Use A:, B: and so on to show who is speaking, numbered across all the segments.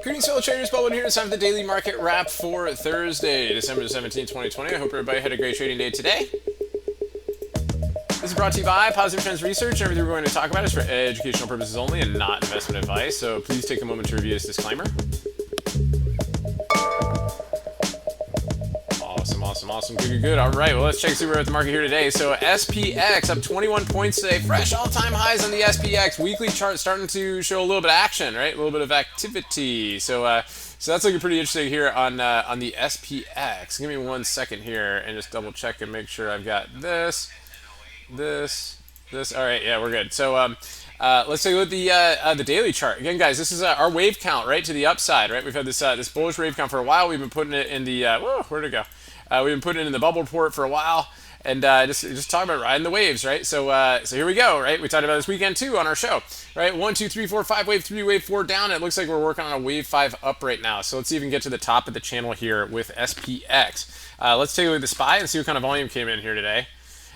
A: Greetings, fellow traders. Baldwin here. It's time for the daily market wrap for Thursday, December 17, 2020. I hope everybody had a great trading day today. This is brought to you by Positive Trends Research. Everything we're going to talk about is for educational purposes only and not investment advice. So please take a moment to review this disclaimer. Awesome. Good. All right, well, let's see where we're at the market here today. So SPX up 21 points today. Fresh all-time highs on the SPX. Weekly chart starting to show a little bit of action, right? A little bit of activity. So that's looking pretty interesting here on the SPX. Give me 1 second here and just double check and make sure I've got this. All right, yeah, we're good. So let's take a look at the daily chart. Again, guys, this is our wave count, right, to the upside, right? We've had this bullish wave count for a while. We've been putting it in the where'd it go? We've been putting it in the bubble report for a while, and just talking about riding the waves, right? So here we go, right? We talked about this weekend too on our show, right? 1, 2, 3, 4, 5, wave 3, wave 4 down. It looks like we're working on a wave 5 up right now. So let's even get to the top of the channel here with SPX. Let's take a look at the SPY and see what kind of volume came in here today.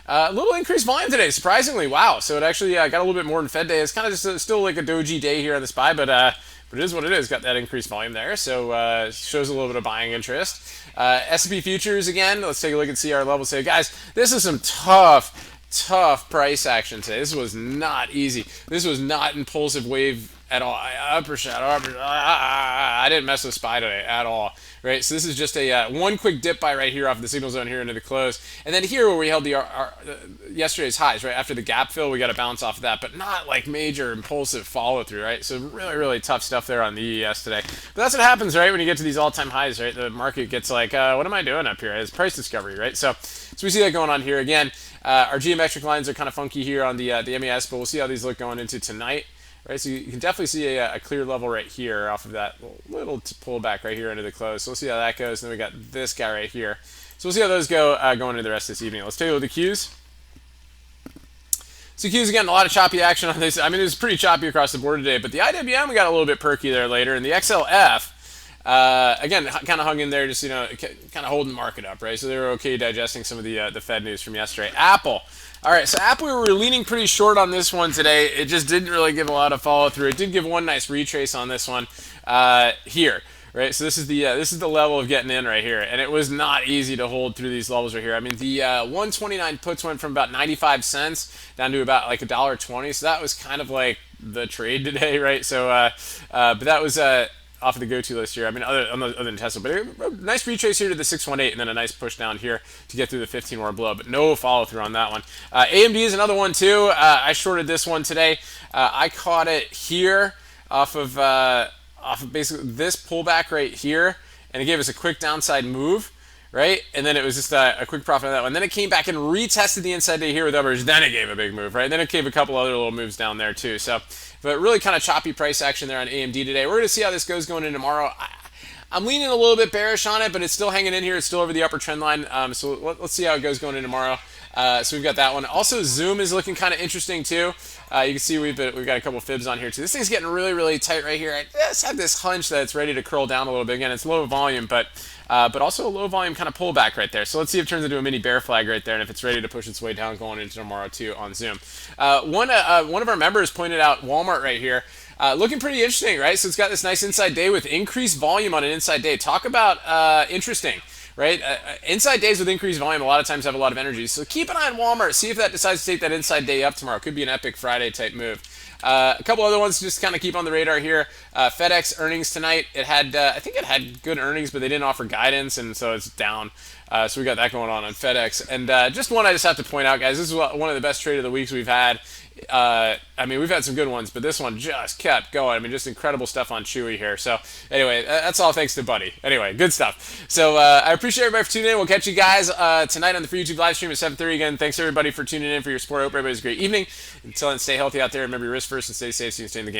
A: A little increased volume today, surprisingly. Wow. So it actually got a little bit more than Fed day. It's kind of just still like a doji day here on the SPY, but it is what it is. Got that increased volume there. So shows a little bit of buying interest. S&P futures again. Let's take a look and see our levels today. Guys, this is some tough price action today. This was not easy. This was not impulsive wave at all. Upper shadow. I didn't mess with SPY today at all. Right, so this is just a one quick dip buy right here off the signal zone here into the close, and then here where we held our yesterday's highs, right after the gap fill, we got to bounce off of that, but not like major impulsive follow through, right? So really tough stuff there on the ES today. But that's what happens, right? When you get to these all-time highs, right? The market gets like, what am I doing up here? It's price discovery, right? So we see that going on here again. Our geometric lines are kind of funky here on the MES, but we'll see how these look going into tonight. Right, so you can definitely see a clear level right here off of that little pullback right here into the close. So we'll see how that goes. And then we got this guy right here. So we'll see how those go going into the rest of this evening. Let's take a look at the Qs. So Qs, again, a lot of choppy action on this. I mean, it was pretty choppy across the board today. But the IWM, we got a little bit perky there later. And the XLF, again, kind of hung in there, just, kind of holding the market up, right? So they were okay digesting some of the Fed news from yesterday. Apple. All right, so Apple, we were leaning pretty short on this one today. It just didn't really give a lot of follow through. It did give one nice retrace on this one here, right? So this is the level of getting in right here, and it was not easy to hold through these levels right here. I mean, the 129 puts went from about 95 cents down to about like $1.20. So that was kind of like the trade today, right? So, but that was off of the go-to list here. I mean, other than Tesla, but a nice retrace here to the 618, and then a nice push down here to get through the 15-hour blow, but no follow-through on that one. AMD is another one too. I shorted this one today. I caught it here off of basically this pullback right here, and it gave us a quick downside move, right? And then it was just a quick profit on that one. Then it came back and retested the inside day here with uppers. Then it gave a big move, right? Then it gave a couple other little moves down there too. So, but really kind of choppy price action there on AMD today. We're going to see how this goes going into tomorrow. I'm leaning a little bit bearish on it, but it's still hanging in here. It's still over the upper trend line. So let's see how it goes going in tomorrow. So we've got that one. Also, Zoom is looking kind of interesting too. You can see we've got a couple fibs on here too. This thing's getting really tight right here. I just have this hunch that it's ready to curl down a little bit. Again, it's low volume, but also a low volume kind of pullback right there. So let's see if it turns into a mini bear flag right there, and if it's ready to push its way down going into tomorrow too on Zoom. One of our members pointed out Walmart right here. Looking pretty interesting, right? So it's got this nice inside day with increased volume on an inside day. Talk about interesting, right? Inside days with increased volume a lot of times have a lot of energy. So keep an eye on Walmart. See if that decides to take that inside day up tomorrow. Could be an epic Friday type move. A couple other ones just kind of keep on the radar here. FedEx earnings tonight. It had, I think it had good earnings, but they didn't offer guidance, and so it's down. So we got that going on FedEx. And just one I just have to point out, guys. This is one of the best trade of the weeks we've had. I mean, we've had some good ones, but this one just kept going. I mean, just incredible stuff on Chewy here. So anyway, that's all thanks to Buddy. Anyway, good stuff. So I appreciate everybody for tuning in. We'll catch you guys tonight on the free YouTube live stream at 7:30 again. Thanks everybody for tuning in, for your support. I hope everybody's a great evening. Until then, stay healthy out there. Remember your risk first and stay safe so you can stay in the game.